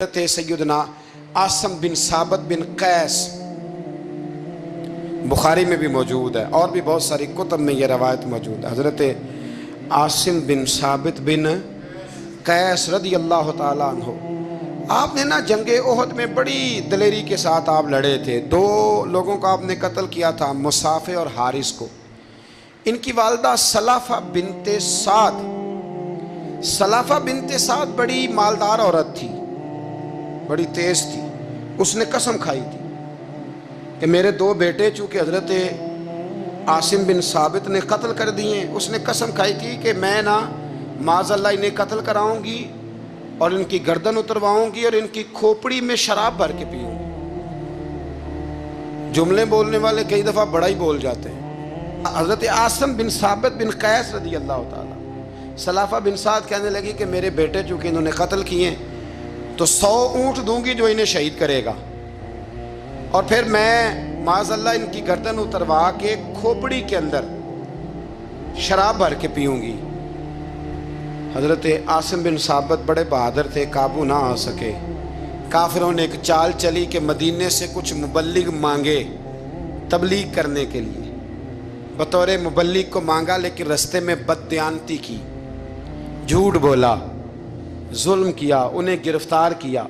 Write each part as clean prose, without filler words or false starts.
حضرت سیدنا عاصم بن ثابت بن قیس بخاری میں بھی موجود ہے اور بھی بہت ساری کتب میں یہ روایت موجود ہے۔ حضرت عاصم بن ثابت بن قیس رضی اللہ تعالیٰ عنہ، آپ نے نا جنگ احد میں بڑی دلیری کے ساتھ آپ لڑے تھے۔ دو لوگوں کو آپ نے قتل کیا تھا، مصافے اور حارث کو۔ ان کی والدہ سلافہ بنت سعد، سلافہ بنت سعد بڑی مالدار عورت تھی، بڑی تیز تھی۔ اس نے قسم کھائی تھی کہ میرے دو بیٹے چونکہ حضرت عاصم بن ثابت نے قتل کر دیے، اس نے قسم کھائی تھی کہ میں نا معاذ اللہ انہیں قتل کراؤں گی اور ان کی گردن اترواؤں گی اور ان کی کھوپڑی میں شراب بھر کے پیوں گی۔ جملے بولنے والے کئی دفعہ بڑا ہی بول جاتے ہیں۔ حضرت عاصم بن ثابت بن قیس رضی اللہ تعالیٰ، سلافہ بن سعد کہنے لگی کہ میرے بیٹے چونکہ انہوں نے قتل کیے تو 100 اونٹ دوں گی جو انہیں شہید کرے گا، اور پھر میں معاذ اللہ ان کی گردن اتروا کے کھوپڑی کے اندر شراب بھر کے پیوں گی۔ حضرت عاصم بن ثابت بڑے بہادر تھے، قابو نہ آ سکے۔ کافروں نے ایک چال چلی کہ مدینے سے کچھ مبلغ مانگے تبلیغ کرنے کے لیے، بطور مبلغ کو مانگا، لیکن رستے میں بددیانتی کی، جھوٹ بولا، ظلم کیا، انہیں گرفتار کیا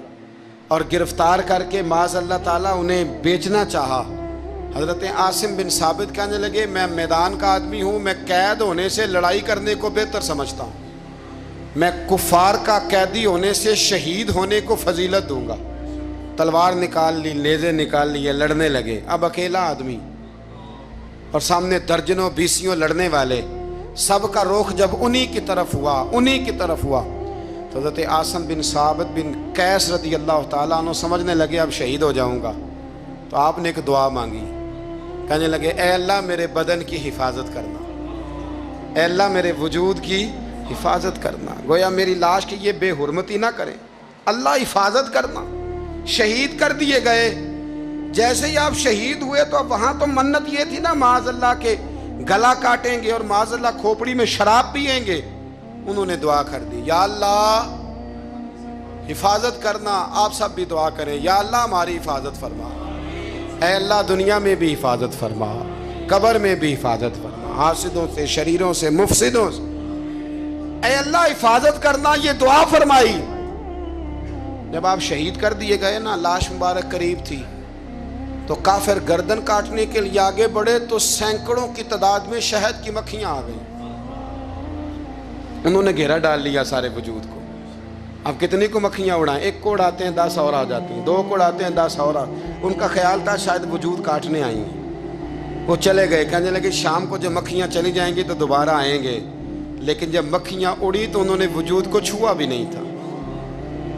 اور گرفتار کر کے معاذ اللہ تعالیٰ انہیں بیچنا چاہا۔ حضرت عاصم بن ثابت کہنے لگے میں میدان کا آدمی ہوں، میں قید ہونے سے لڑائی کرنے کو بہتر سمجھتا ہوں، میں کفار کا قیدی ہونے سے شہید ہونے کو فضیلت دوں گا۔ تلوار نکال لی، نیزے نکال لیے، لڑنے لگے۔ اب اکیلا آدمی اور سامنے درجنوں بیسیوں لڑنے والے، سب کا رخ جب انہی کی طرف ہوا تو حضرت عاصم بن ثابت بن قیس رضی اللہ تعالیٰ عنہ سمجھنے لگے اب شہید ہو جاؤں گا، تو آپ نے ایک دعا مانگی، کہنے لگے اے اللہ میرے بدن کی حفاظت کرنا، اے اللہ میرے وجود کی حفاظت کرنا، گویا میری لاش کی یہ بے حرمتی نہ کریں، اللہ حفاظت کرنا۔ شہید کر دیے گئے۔ جیسے ہی آپ شہید ہوئے تو اب وہاں تو منت یہ تھی نا معاذ اللہ کے گلا کاٹیں گے اور معاذ اللہ کھوپڑی میں شراب پیئیں گے۔ انہوں نے دعا کر دی، یا اللہ حفاظت کرنا۔ آپ سب بھی دعا کریں، یا اللہ ہماری حفاظت فرما، اے اللہ دنیا میں بھی حفاظت فرما، قبر میں بھی حفاظت فرما، حاسدوں سے، شریروں سے، مفسدوں سے، اے اللہ حفاظت کرنا۔ یہ دعا فرمائی۔ جب آپ شہید کر دیے گئے نا، لاش مبارک قریب تھی تو کافر گردن کاٹنے کے لیے آگے بڑھے تو سینکڑوں کی تعداد میں شہد کی مکھیاں آ گئیں۔ انہوں نے گھیرا ڈال لیا سارے وجود کو۔ اب کتنی کو مکھیاں اڑائیں؟ ایک کو اڑاتے ہیں 10 اور آ جاتی ہیں، 2 کو اڑاتے ہیں 10 اور ان کا خیال تھا شاید وجود کاٹنے آئی ہیں۔ وہ چلے گئے، کہنے لگے شام کو جب مکھیاں چلی جائیں گی تو دوبارہ آئیں گے۔ لیکن جب مکھیاں اڑی تو انہوں نے وجود کو چھوا بھی نہیں تھا،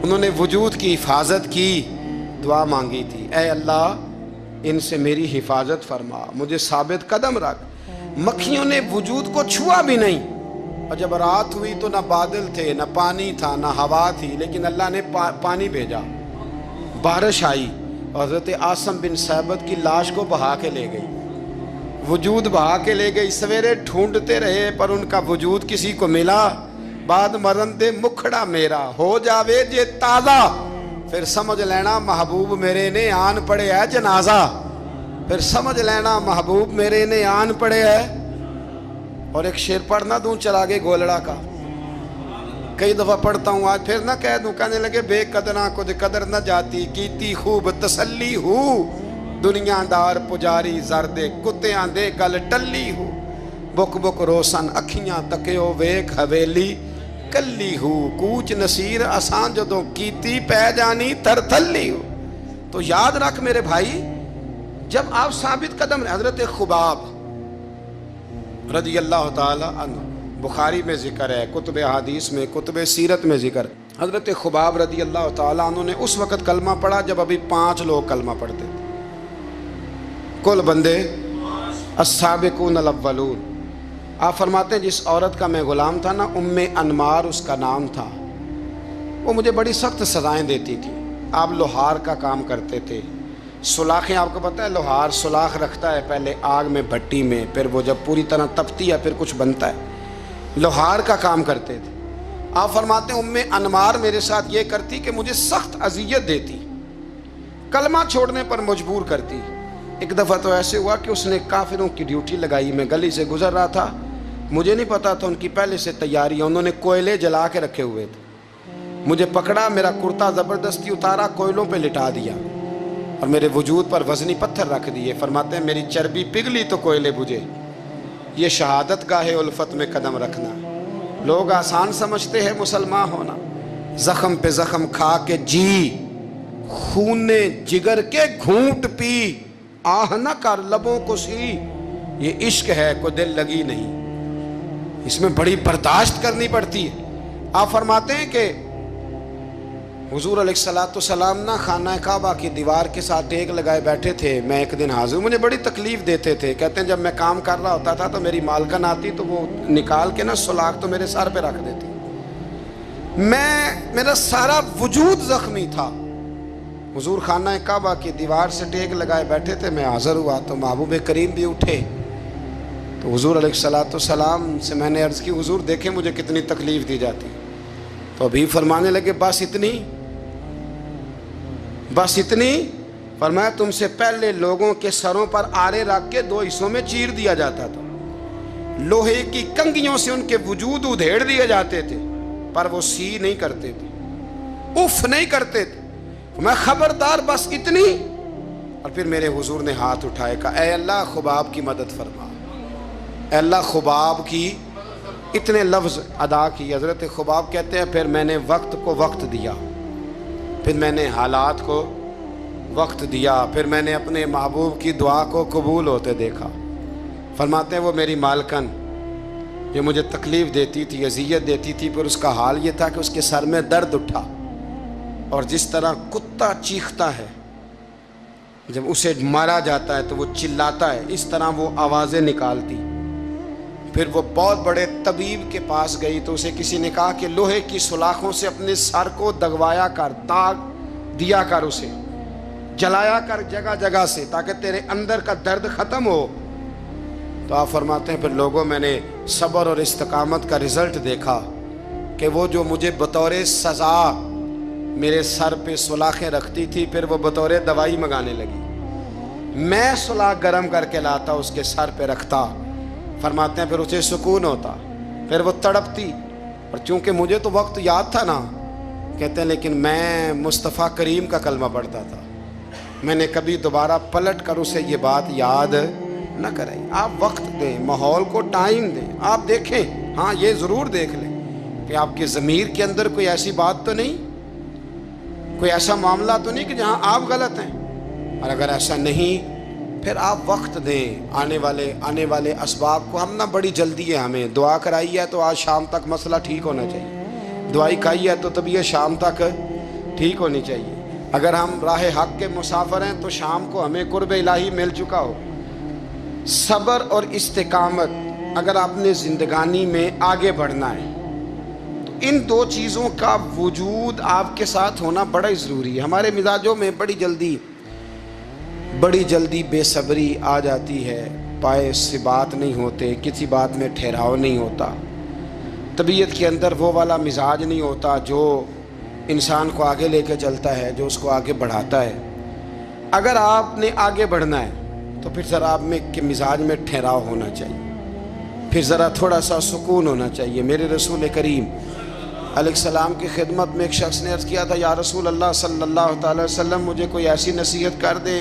انہوں نے وجود کی حفاظت کی، دعا مانگی تھی، اے اللہ ان سے میری حفاظت فرما، مجھے ثابت قدم رکھ۔ مکھیوں نے وجود کو چھوا بھی نہیں، اور جب رات ہوئی تو نہ بادل تھے، نہ پانی تھا، نہ ہوا تھی، لیکن اللہ نے پانی بھیجا، بارش آئی اور حضرت عاصم بن ثابت کی لاش کو بہا کے لے گئی، وجود بہا کے لے گئی۔ سویرے ڈھونڈتے رہے پر ان کا وجود کسی کو ملا۔ بعد مرن دے مکھڑا میرا ہو جاوے جے تازہ، پھر سمجھ لینا محبوب میرے نے آن پڑے ہے جنازہ، پھر سمجھ لینا محبوب میرے نے آن پڑے ہے۔ اور ایک شعر پڑھنا دوں چراغے گولڑا کا، کئی دفعہ پڑھتا ہوں، آج پھر نہ کہہ دوں۔ کہنے لگے بے قدرہ کچھ قدر نہ جاتی، کیتی خوب تسلی ہو، دنیا دار پجاری زردے کتیاں دے گل ٹلی ہو، بک بک روشن اکھیاں تکیو ویک حویلی کلی ہو، کوچ نصیر آسان جدوں کیتی پہ جانی تر تھلی ہو۔ تو یاد رکھ میرے بھائی، جب آپ ثابت قدم، حضرت خباب رضی اللہ تعالی عنہ، بخاری میں ذکر ہے، کتب حدیث میں، کتب سیرت میں ذکر ہے۔ حضرت خباب رضی اللہ تعالی عنہ نے اس وقت کلمہ پڑھا جب ابھی 5 لوگ کلمہ پڑھتے تھے، کل بندے السابقون الاولون۔ آپ فرماتے ہیں جس عورت کا میں غلام تھا نا، ام انمار اس کا نام تھا، وہ مجھے بڑی سخت سزائیں دیتی تھی۔ آپ لوہار کا کام کرتے تھے، سلاخیں، آپ کو پتہ ہے لوہار سلاخ رکھتا ہے پہلے آگ میں بھٹی میں، پھر وہ جب پوری طرح تپتی ہے پھر کچھ بنتا ہے، لوہار کا کام کرتے تھے۔ آپ فرماتے ہیں انمار میرے ساتھ یہ کرتی کہ مجھے سخت اذیت دیتی، کلمہ چھوڑنے پر مجبور کرتی۔ ایک دفعہ تو ایسے ہوا کہ اس نے کافروں کی ڈیوٹی لگائی، میں گلی سے گزر رہا تھا، مجھے نہیں پتا تھا ان کی پہلے سے تیاری ہے، انہوں نے کوئلے جلا کے رکھے ہوئے تھے، مجھے پکڑا، میرا کرتا زبردستی اتارا، کوئلوں پہ لٹا دیا اور میرے وجود پر وزنی پتھر رکھ دیے۔ فرماتے ہیں میری چربی پگھلی تو کوئلے بجھے۔ یہ شہادت گاہ الفت میں قدم رکھنا۔ لوگ آسان سمجھتے ہیں مسلمان ہونا، زخم پہ زخم کھا کے جی، خون جگر کے گھونٹ پی، آہ نہ کر لبوں کو سی، یہ عشق ہے کوئی دل لگی نہیں، اس میں بڑی برداشت کرنی پڑتی ہے۔ آپ فرماتے ہیں کہ حضور علیہ السلام نہ خانہ کعبہ کی دیوار کے ساتھ ٹیک لگائے بیٹھے تھے، میں ایک دن حاضر، مجھے بڑی تکلیف دیتے تھے، کہتے ہیں جب میں کام کر رہا ہوتا تھا تو میری مالکن آتی تو وہ نکال کے نا سلاخ تو میرے سر پہ رکھ دیتی، میرا سارا وجود زخمی تھا۔ حضور خانہ کعبہ کی دیوار سے ٹیک لگائے بیٹھے تھے، میں حاضر ہوا تو محبوب کریم بھی اٹھے، تو حضور علیہ السلام سے میں نے عرض کی حضور دیکھیں مجھے کتنی تکلیف دی جاتی، تو ابھی فرمانے لگے بس اتنی، فرمایا تم سے پہلے لوگوں کے سروں پر آرے رکھ کے 2 حصوں میں چیر دیا جاتا تھا، لوہے کی کنگھیوں سے ان کے وجود ادھیڑ دیے جاتے تھے، پر وہ سی نہیں کرتے تھے، اف نہیں کرتے تھے، میں خبردار بس اتنی۔ اور پھر میرے حضور نے ہاتھ اٹھائے، کہا اے اللہ خباب کی مدد فرما، اے اللہ خباب کی، اتنے لفظ ادا کی۔ حضرت خباب کہتے ہیں پھر میں نے وقت کو وقت دیا، پھر میں نے حالات کو وقت دیا، پھر میں نے اپنے محبوب کی دعا کو قبول ہوتے دیکھا۔ فرماتے ہیں وہ میری مالکن جو مجھے تکلیف دیتی تھی، اذیت دیتی تھی، پھر اس کا حال یہ تھا کہ اس کے سر میں درد اٹھا، اور جس طرح کتا چیختا ہے جب اسے مارا جاتا ہے تو وہ چلاتا ہے، اس طرح وہ آوازیں نکالتی۔ پھر وہ بہت بڑے طبیب کے پاس گئی تو اسے کسی نے کہا کہ لوہے کی سلاخوں سے اپنے سر کو دگوایا کر، داغ دیا کر، اسے جلایا کر جگہ جگہ سے تاکہ تیرے اندر کا درد ختم ہو۔ تو آپ فرماتے ہیں پھر لوگوں میں نے صبر اور استقامت کا رزلٹ دیکھا کہ وہ جو مجھے بطور سزا میرے سر پہ سلاخیں رکھتی تھی، پھر وہ بطور دوائی منگانے لگی، میں سلاخ گرم کر کے لاتا اس کے سر پہ رکھتا، فرماتے ہیں پھر اسے سکون ہوتا، پھر وہ تڑپتی، اور چونکہ مجھے تو وقت یاد تھا نا، کہتے ہیں لیکن میں مصطفیٰ کریم کا کلمہ پڑھتا تھا، میں نے کبھی دوبارہ پلٹ کر اسے یہ بات یاد نہ کرائی۔ آپ وقت دیں، ماحول کو ٹائم دیں، آپ دیکھیں، ہاں یہ ضرور دیکھ لیں کہ آپ کے ضمیر کے اندر کوئی ایسی بات تو نہیں، کوئی ایسا معاملہ تو نہیں کہ جہاں آپ غلط ہیں، اور اگر ایسا نہیں پھر آپ وقت دیں آنے والے اسباب کو۔ ہم نہ بڑی جلدی ہے، ہمیں دعا کرائی ہے تو آج شام تک مسئلہ ٹھیک ہونا چاہیے، دعائی کھائی ہے تو طبیعت شام تک ٹھیک ہونی چاہیے۔ اگر ہم راہ حق کے مسافر ہیں تو شام کو ہمیں قرب الہی مل چکا ہو۔ صبر اور استقامت، اگر آپ نے زندگانی میں آگے بڑھنا ہے تو ان 2 چیزوں کا وجود آپ کے ساتھ ہونا بڑا ہی ضروری ہے۔ ہمارے مزاجوں میں بڑی جلدی بے صبری آ جاتی ہے، پائے سے بات نہیں ہوتے، کسی بات میں ٹھہراؤ نہیں ہوتا، طبیعت کے اندر وہ والا مزاج نہیں ہوتا جو انسان کو آگے لے کے چلتا ہے، جو اس کو آگے بڑھاتا ہے۔ اگر آپ نے آگے بڑھنا ہے تو پھر ذرا آپ میں کہ مزاج میں ٹھہراؤ ہونا چاہیے، پھر ذرا تھوڑا سا سکون ہونا چاہیے۔ میرے رسول کریم علیہ السلام کی خدمت میں ایک شخص نے عرض کیا تھا، یا رسول اللہ صلی اللہ تعالی وسلم مجھے کوئی ایسی نصیحت کر دے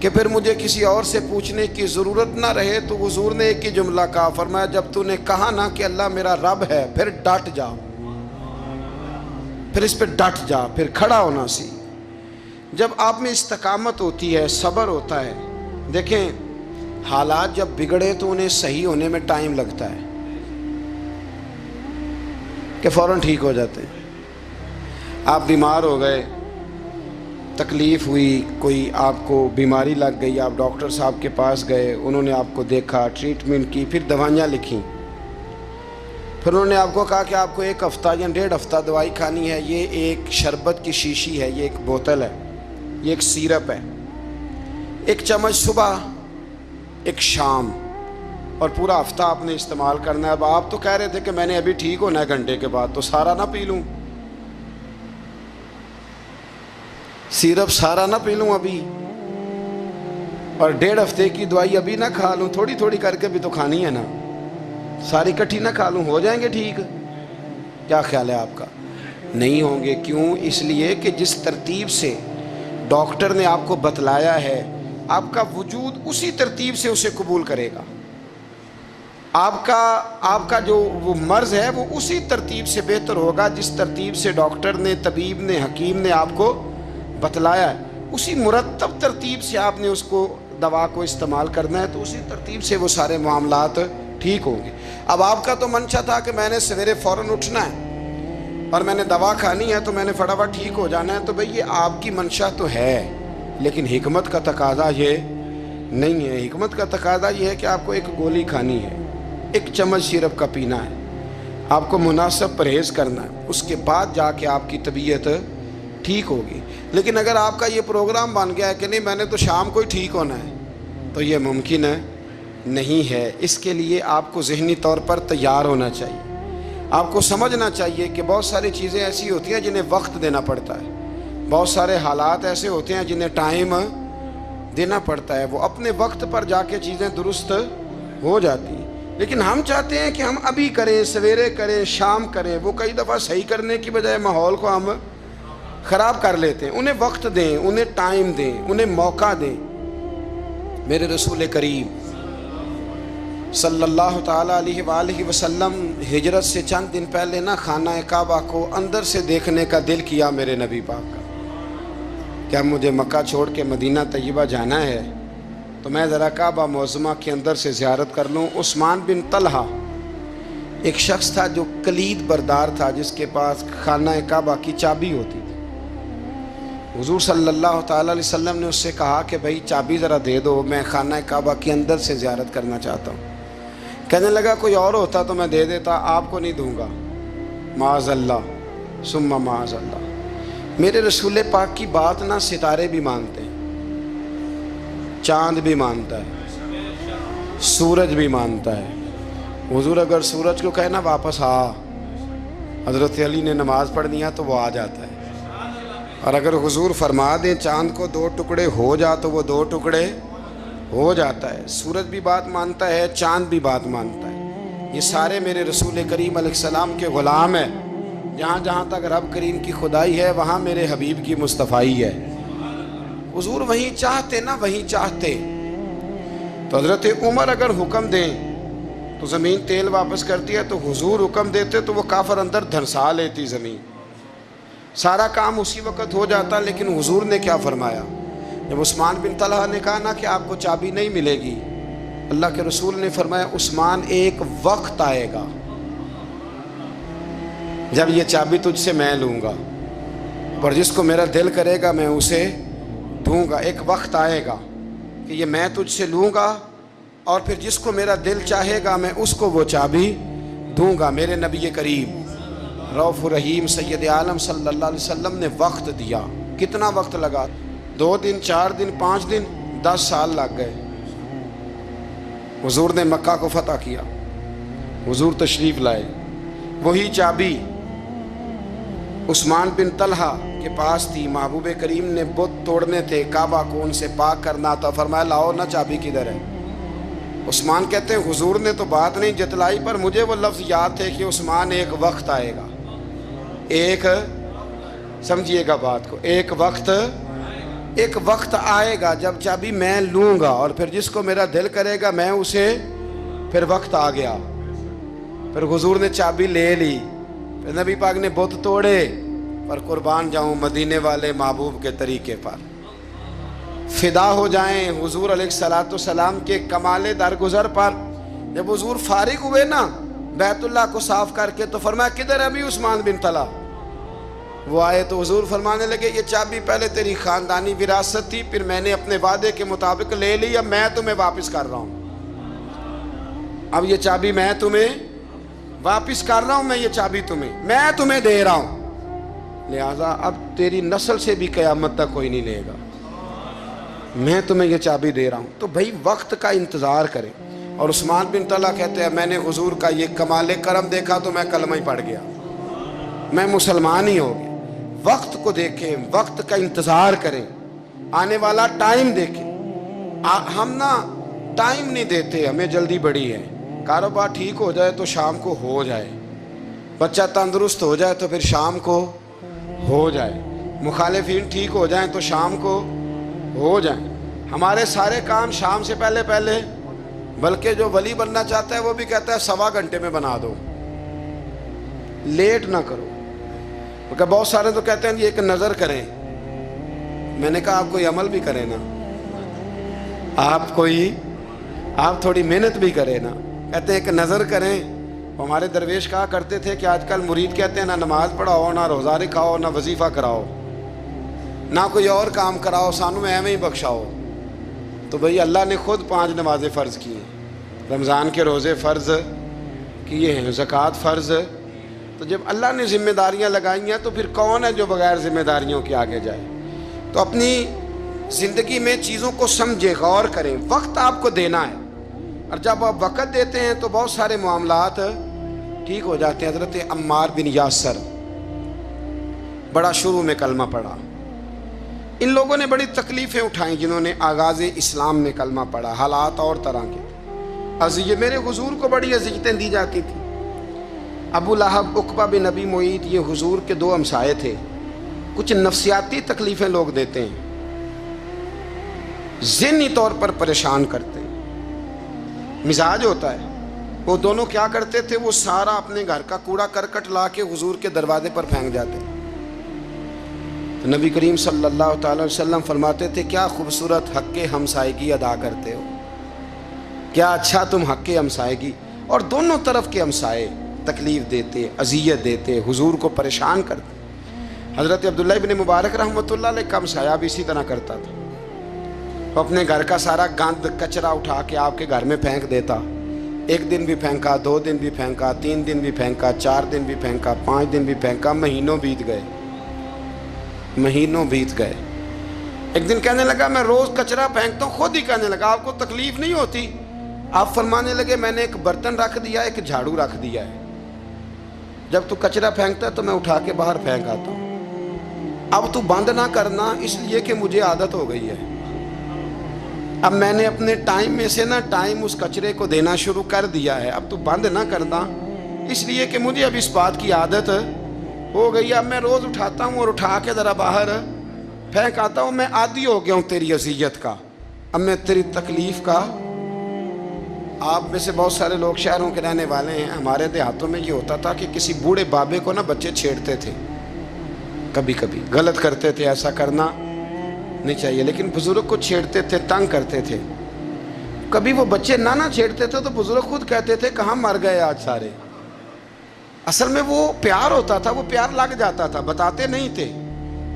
کہ پھر مجھے کسی اور سے پوچھنے کی ضرورت نہ رہے۔ تو حضور نے ایک ہی جملہ کہا، فرمایا جب تو نے کہا نا کہ اللہ میرا رب ہے، پھر ڈٹ جا، پھر اس پہ ڈٹ جا، پھر کھڑا ہونا سی۔ جب آپ میں استقامت ہوتی ہے، صبر ہوتا ہے، دیکھیں حالات جب بگڑے تو انہیں صحیح ہونے میں ٹائم لگتا ہے کہ فوراً ٹھیک ہو جاتے ہیں۔ آپ بیمار ہو گئے، تکلیف ہوئی، کوئی آپ کو بیماری لگ گئی، آپ ڈاکٹر صاحب کے پاس گئے، انہوں نے آپ کو دیکھا، ٹریٹمنٹ کی، پھر دوائیاں لکھیں، پھر انہوں نے آپ کو کہا کہ آپ کو 1 ہفتہ یا 1.5 ہفتہ دوائی کھانی ہے، یہ ایک شربت کی شیشی ہے، یہ ایک بوتل ہے، یہ ایک سیرپ ہے، 1 چمچ صبح 1 شام، اور پورا ہفتہ آپ نے استعمال کرنا ہے. اب آپ تو کہہ رہے تھے کہ میں نے ابھی ٹھیک ہونا ہے گھنٹے کے بعد، تو سارا نہ پی لوں، سیرپ سارا نہ پی لوں ابھی، اور 1.5 ہفتے کی دوائی ابھی نہ کھا لوں، تھوڑی تھوڑی کر کے بھی تو کھانی ہے نا، ساری کٹھی نہ کھا لوں، ہو جائیں گے ٹھیک؟ کیا خیال ہے آپ کا؟ نہیں ہوں گے. کیوں؟ اس لیے کہ جس ترتیب سے ڈاکٹر نے آپ کو بتلایا ہے، آپ کا وجود اسی ترتیب سے اسے قبول کرے گا. آپ کا جو وہ مرض ہے وہ اسی ترتیب سے بہتر ہوگا جس ترتیب سے ڈاکٹر نے، طبیب نے، حکیم نے آپ کو بتلایا ہے. اسی مرتب ترتیب سے آپ نے اس کو دوا کو استعمال کرنا ہے، تو اسی ترتیب سے وہ سارے معاملات ٹھیک ہوں گے. اب آپ کا تو منشا تھا کہ میں نے سویرے فوراً اٹھنا ہے اور میں نے دوا کھانی ہے تو میں نے فٹافٹ ٹھیک ہو جانا ہے. تو بھئی یہ آپ کی منشا تو ہے، لیکن حکمت کا تقاضا یہ نہیں ہے. حکمت کا تقاضا یہ ہے کہ آپ کو ایک گولی کھانی ہے، 1 چمچ سیرپ کا پینا ہے، آپ کو مناسب پرہیز کرنا ہے، اس کے بعد جا کے آپ کی طبیعت ٹھیک ہوگی. لیکن اگر آپ کا یہ پروگرام بن گیا ہے کہ نہیں میں نے تو شام کو ہی ٹھیک ہونا ہے، تو یہ ممکن ہے نہیں ہے. اس کے لیے آپ کو ذہنی طور پر تیار ہونا چاہیے. آپ کو سمجھنا چاہیے کہ بہت ساری چیزیں ایسی ہوتی ہیں جنہیں وقت دینا پڑتا ہے، بہت سارے حالات ایسے ہوتے ہیں جنہیں ٹائم دینا پڑتا ہے، وہ اپنے وقت پر جا کے چیزیں درست ہو جاتی ہیں. لیکن ہم چاہتے ہیں کہ ہم ابھی کریں، سویرے کریں، شام کریں. وہ کئی دفعہ صحیح کرنے کی بجائے ماحول کو ہم خراب کر لیتے ہیں. انہیں وقت دیں، انہیں ٹائم دیں، انہیں موقع دیں. میرے رسول کریم صلی اللہ تعالیٰ علیہ وآلہ وسلم ہجرت سے چند دن پہلے نا خانہ کعبہ کو اندر سے دیکھنے کا دل کیا میرے نبی پاک کا. کیا مجھے مکہ چھوڑ کے مدینہ طیبہ جانا ہے تو میں ذرا کعبہ معظمہ کے اندر سے زیارت کر لوں. عثمان بن طلحہ ایک شخص تھا جو کلید بردار تھا، جس کے پاس خانہ کعبہ کی چابی ہوتی تھی. حضور صلی اللہ تعالیٰ علیہ وسلم نے اس سے کہا کہ بھائی چابی ذرا دے دو، میں خانہ کعبہ کے اندر سے زیارت کرنا چاہتا ہوں. کہنے لگا کوئی اور ہوتا تو میں دے دیتا، آپ کو نہیں دوں گا. معاذ اللہ ثم معاذ اللہ. میرے رسول پاک کی بات نہ ستارے بھی مانتے ہیں، چاند بھی مانتا ہے، سورج بھی مانتا ہے. حضور اگر سورج کو کہنا واپس آ، حضرت علی نے نماز پڑھنی ہے تو وہ آ جاتا ہے. اور اگر حضور فرما دیں چاند کو 2 ٹکڑے ہو جا تو وہ 2 ٹکڑے ہو جاتا ہے. سورج بھی بات مانتا ہے، چاند بھی بات مانتا ہے. یہ سارے میرے رسول کریم علیہ السلام کے غلام ہیں. جہاں جہاں تک رب کریم کی خدائی ہے وہاں میرے حبیب کی مصطفائی ہے. حضور وہیں چاہتے نا وہیں چاہتے. تو حضرت عمر اگر حکم دیں تو زمین تیل واپس کرتی ہے، تو حضور حکم دیتے تو وہ کافر اندر دھنسا لیتی زمین، سارا کام اسی وقت ہو جاتا. لیکن حضور نے کیا فرمایا؟ جب عثمان بن طلحہ نے کہا نا کہ آپ کو چابی نہیں ملے گی، اللہ کے رسول نے فرمایا عثمان ایک وقت آئے گا جب یہ چابی تجھ سے میں لوں گا، اور جس کو میرا دل کرے گا میں اسے دوں گا. ایک وقت آئے گا کہ یہ میں تجھ سے لوں گا، اور پھر جس کو میرا دل چاہے گا میں اس کو وہ چابی دوں گا. میرے نبی کریم رؤوف الرحیم سید عالم صلی اللہ علیہ وسلم نے وقت دیا. کتنا وقت لگا؟ 2 دن، 4 دن، 5 دن، 10 سال لگ گئے. حضور نے مکہ کو فتح کیا، حضور تشریف لائے. وہی چابی عثمان بن طلحہ کے پاس تھی. محبوب کریم نے بت توڑنے تھے، کعبہ کو ان سے پاک کرنا تھا. فرمایا لاؤ نا چابی کدھر ہے؟ عثمان کہتے ہیں حضور نے تو بات نہیں جتلائی، پر مجھے وہ لفظ یاد تھے کہ عثمان ایک وقت آئے گا. ایک سمجھیے گا بات کو، ایک وقت آئے گا جب چابی میں لوں گا، اور پھر جس کو میرا دل کرے گا میں اسے. پھر وقت آ گیا، پھر حضور نے چابی لے لی، پھر نبی پاک نے بت توڑے. پر قربان جاؤں مدینے والے محبوب کے طریقے پر، فدا ہو جائیں حضور علیہ الصلوۃ والسلام کے کمال درگزر پر. جب حضور فارغ ہوئے نا بیت اللہ کو صاف کر کے، تو فرمایا کدھر ہے ابھی عثمان بن طلحہ؟ وہ آئے تو حضور فرمانے لگے یہ چابی پہلے تیری خاندانی وراثت تھی، پھر میں نے اپنے وعدے کے مطابق لے لی، اب میں تمہیں واپس کر رہا ہوں. اب یہ چابی میں تمہیں واپس کر رہا ہوں، میں یہ چابی میں تمہیں دے رہا ہوں. لہٰذا اب تیری نسل سے بھی قیامت تک کوئی نہیں لے گا، میں تمہیں یہ چابی دے رہا ہوں. تو بھائی وقت کا انتظار کریں. اور عثمان بن طلحہ کہتے ہیں میں نے حضور کا یہ کمال کرم دیکھا تو میں کلمہ ہی پڑھ گیا، میں مسلمان ہی ہو گیا۔ وقت کو دیکھیں، وقت کا انتظار کریں، آنے والا ٹائم دیکھیں۔ ہم نا ٹائم نہیں دیتے، ہمیں جلدی بڑی ہے۔ کاروبار ٹھیک ہو جائے تو شام کو ہو جائے، بچہ تندرست ہو جائے تو پھر شام کو ہو جائے، مخالفین ٹھیک ہو جائیں تو شام کو ہو جائیں۔ ہمارے سارے کام شام سے پہلے پہلے، بلکہ جو ولی بننا چاہتا ہے وہ بھی کہتا ہے 1.25 گھنٹے میں بنا دو، لیٹ نہ کرو۔ کیونکہ بہت سارے تو کہتے ہیں یہ ایک نظر کریں، میں نے کہا آپ کوئی عمل بھی کریں نا، آپ تھوڑی محنت بھی کریں نا۔ کہتے ہیں ایک نظر کریں۔ ہمارے درویش کہا کرتے تھے کہ آج کل مرید کہتے ہیں نہ نماز پڑھاؤ، نہ روزہ رکھاؤ، نہ وظیفہ کراؤ، نہ کوئی اور کام کراؤ، سانو ایویں ہی بخشاؤ۔ تو بھئی اللہ نے خود 5 نمازیں فرض کی ہیں، رمضان کے روزے فرض کیے ہیں، زکوٰۃ فرض۔ تو جب اللہ نے ذمہ داریاں لگائی ہیں تو پھر کون ہے جو بغیر ذمہ داریوں کے آگے جائے؟ تو اپنی زندگی میں چیزوں کو سمجھے، غور کریں۔ وقت آپ کو دینا ہے، اور جب آپ وقت دیتے ہیں تو بہت سارے معاملات ٹھیک ہو جاتے ہیں۔ حضرت عمار بن یاسر بڑا شروع میں کلمہ پڑھا۔ ان لوگوں نے بڑی تکلیفیں اٹھائیں جنہوں نے آغاز اسلام میں کلمہ پڑھا، حالات اور طرح کے۔ میرے حضور کو بڑی اذیتیں دی جاتی تھیں۔ ابو لہب، عقبہ بن ابی معیط، یہ حضور کے 2 ہمسائے تھے۔ کچھ نفسیاتی تکلیفیں لوگ دیتے ہیں، ذہنی طور پر پریشان کرتے ہیں، مزاج ہوتا ہے۔ وہ دونوں کیا کرتے تھے، وہ سارا اپنے گھر کا کوڑا کرکٹ لا کے حضور کے دروازے پر پھینک جاتے۔ تو نبی کریم صلی اللہ تعالی وسلم فرماتے تھے کیا خوبصورت حق ہمسائیگی ادا کرتے ہو، کیا اچھا تم حق ہمسائیگی۔ اور دونوں طرف کے ہمسائے تکلیف دیتے، اذیت دیتے، حضور کو پریشان کرتے۔ حضرت عبداللہ ابن مبارک رحمۃ اللہ علیہ کا ہمسایہ بھی اسی طرح کرتا تھا، وہ اپنے گھر کا سارا گند کچرا اٹھا کے آپ کے گھر میں پھینک دیتا۔ 1 دن بھی پھینکا، 2 دن بھی پھینکا، 3 دن بھی پھینکا، 4 دن بھی پھینکا، 5 دن بھی پھینکا، مہینوں بیت گئے۔ ایک دن کہنے لگا میں روز کچرا پھینکتا ہوں، خود ہی کہنے لگا آپ کو تکلیف نہیں ہوتی؟ آپ فرمانے لگے میں نے ایک برتن رکھ دیا، ایک جھاڑو رکھ دیا ہے، جب تو کچرا پھینکتا ہے تو میں اٹھا کے باہر پھینک آتا ہوں، اب تو بند نہ کرنا، اس لیے کہ مجھے عادت ہو گئی ہے۔ اب میں نے اپنے ٹائم میں سے ٹائم اس کچرے کو دینا شروع کر دیا ہے، اب تو بند نہ کرنا، اس لیے کہ مجھے اب اس بات کی عادت ہو گئی ہے۔ اب میں روز اٹھاتا ہوں اور اٹھا کے ذرا باہر پھینک آتا ہوں، میں عادی ہو گیا ہوں تیری اذیت کا، اب میں تیری تکلیف کا۔ آپ میں سے بہت سارے لوگ شہروں کے رہنے والے ہیں، ہمارے دیہاتوں میں یہ ہوتا تھا کہ کسی بوڑھے بابے کو بچے چھیڑتے تھے، کبھی کبھی غلط کرتے تھے، ایسا کرنا نہیں چاہیے، لیکن بزرگ کو چھیڑتے تھے، تنگ کرتے تھے۔ کبھی وہ بچے نہ چھیڑتے تھے تو بزرگ خود کہتے تھے کہاں مر گئے آج سارے۔ اصل میں وہ پیار ہوتا تھا، وہ پیار لگ جاتا تھا، بتاتے نہیں تھے،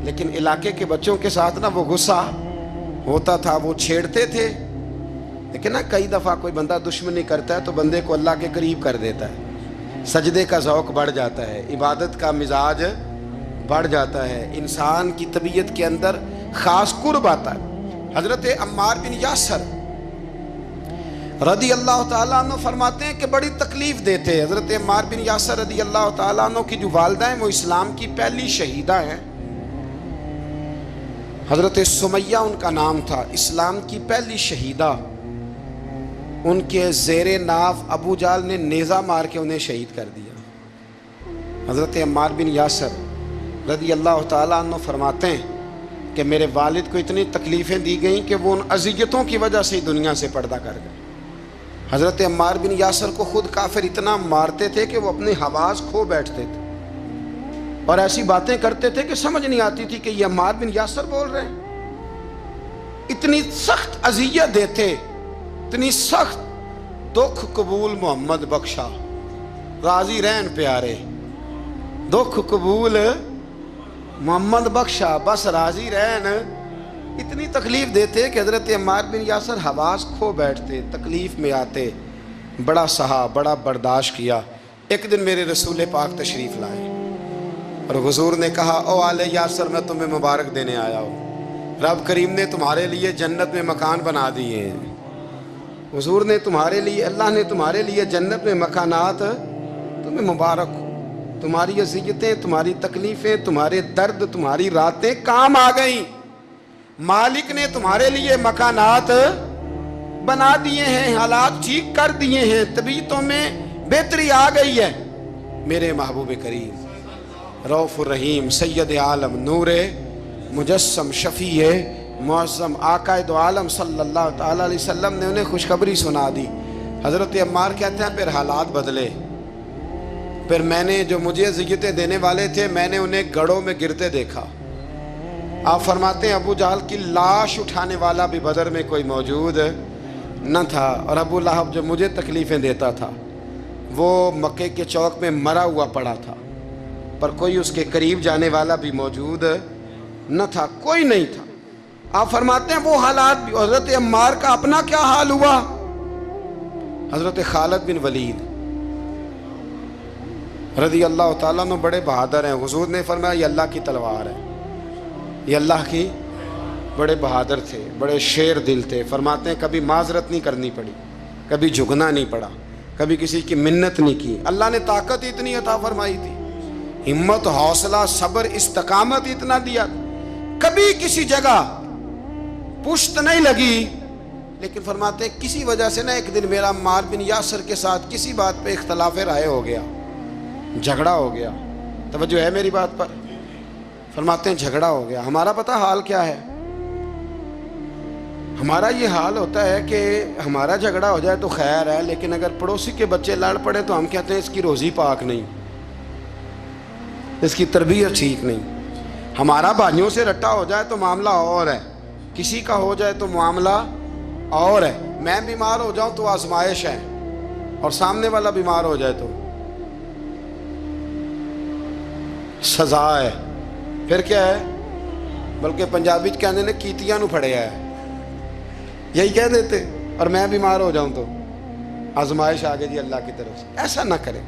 لیکن علاقے کے بچوں کے ساتھ وہ غصہ ہوتا تھا، وہ چھیڑتے تھے۔ لیکن کئی دفعہ کوئی بندہ دشمنی کرتا ہے تو بندے کو اللہ کے قریب کر دیتا ہے، سجدے کا ذوق بڑھ جاتا ہے، عبادت کا مزاج بڑھ جاتا ہے، انسان کی طبیعت کے اندر خاص قرب آتا ہے۔ حضرت عمار بن یاسر رضی اللہ تعالیٰ عنہ فرماتے ہیں کہ بڑی تکلیف دیتے۔ حضرت عمار بن یاسر رضی اللہ تعالیٰ عنہ کی جو والدہ ہیں وہ اسلام کی پہلی شہیدہ ہیں، حضرت سمیہ ان کا نام تھا، اسلام کی پہلی شہیدہ۔ ان کے زیر ناف ابو جہل نے نیزہ مار کے انہیں شہید کر دیا۔ حضرت عمار بن یاسر رضی اللہ تعالیٰ عنہ فرماتے ہیں کہ میرے والد کو اتنی تکلیفیں دی گئیں کہ وہ ان اذیتوں کی وجہ سے دنیا سے پردہ کر گئے۔ حضرت عمار بن یاسر کو خود کافر اتنا مارتے تھے کہ وہ اپنے حواس کھو بیٹھتے تھے اور ایسی باتیں کرتے تھے کہ سمجھ نہیں آتی تھی کہ یہ عمار بن یاسر بول رہے ہیں۔ اتنی سخت اذیت دیتے، اتنی سخت۔ دکھ قبول محمد بخشا، راضی رہن پیارے، دکھ قبول محمد بخشا، بس راضی رہن۔ اتنی تکلیف دیتے کہ حضرت عمار بن یاسر حواس کھو بیٹھتے، تکلیف میں آتے، بڑا سہا، بڑا برداشت کیا۔ ایک دن میرے رسول پاک تشریف لائے اور حضور نے کہا او آل یاسر میں تمہیں مبارک دینے آیا ہوں، رب کریم نے تمہارے لیے جنت میں مکان بنا دیے ہیں۔ حضور نے تمہارے لیے، اللہ نے تمہارے لیے جنت میں مکانات، تمہیں مبارک ہو، تمہاری اذیتیں، تمہاری تکلیفیں، تمہارے درد، تمہاری راتیں کام آ گئیں، مالک نے تمہارے لیے مکانات بنا دیے ہیں، حالات ٹھیک کر دیے ہیں، طبیعتوں میں بہتری آ گئی ہے۔ میرے محبوب کریم رؤوف الرحیم سید عالم نور مجسم شفیع معظم آقا دو عالم صلی اللہ تعالیٰ علیہ وسلم نے انہیں خوشخبری سنا دی۔ حضرت عمار کہتے ہیں پھر حالات بدلے، پھر میں نے جو مجھے اذیتیں دینے والے تھے میں نے انہیں گڑھوں میں گرتے دیکھا۔ آپ فرماتے ہیں ابو جہل کی لاش اٹھانے والا بھی بدر میں کوئی موجود نہ تھا، اور ابو لہب جو مجھے تکلیفیں دیتا تھا وہ مکے کے چوک میں مرا ہوا پڑا تھا، پر کوئی اس کے قریب جانے والا بھی موجود نہ تھا، کوئی نہیں تھا۔ آپ فرماتے ہیں وہ حالات بھی، حضرت عمار کا اپنا کیا حال ہوا؟ حضرت خالد بن ولید رضی اللہ تعالیٰ عنہ بڑے بہادر ہیں، حضور نے فرمایا یہ اللہ کی تلوار ہے، یہ اللہ کی، بڑے بہادر تھے، بڑے شیر دل تھے۔ فرماتے ہیں کبھی معذرت نہیں کرنی پڑی، کبھی جھکنا نہیں پڑا، کبھی کسی کی منت نہیں کی، اللہ نے طاقت اتنی عطا فرمائی تھی، ہمت، حوصلہ، صبر، استقامت اتنا دیا، کبھی کسی جگہ پشت نہیں لگی۔ لیکن فرماتے ہیں کسی وجہ سے نا ایک دن میرا عمار بن یاسر کے ساتھ کسی بات پہ اختلاف رائے ہو گیا، جھگڑا ہو گیا، توجہ ہے میری بات پر؟ فرماتے ہیں جھگڑا ہو گیا۔ ہمارا پتہ حال کیا ہے؟ ہمارا یہ حال ہوتا ہے کہ ہمارا جھگڑا ہو جائے تو خیر ہے، لیکن اگر پڑوسی کے بچے لڑ پڑے تو ہم کہتے ہیں اس کی روزی پاک نہیں، اس کی تربیت ٹھیک نہیں۔ ہمارا بھائیوں سے رٹا ہو جائے تو معاملہ اور ہے، کسی کا ہو جائے تو معاملہ اور ہے۔ میں بیمار ہو جاؤں تو آزمائش ہے، اور سامنے والا بیمار ہو جائے تو سزا ہے۔ پھر کیا ہے؟ بلکہ پنجابی کہنے نے کیتیاں نو پھڑیا ہے، یہی کہہ دیتے، اور میں بیمار ہو جاؤں تو آزمائش آگے جی اللہ کی طرف سے۔ ایسا نہ کریں۔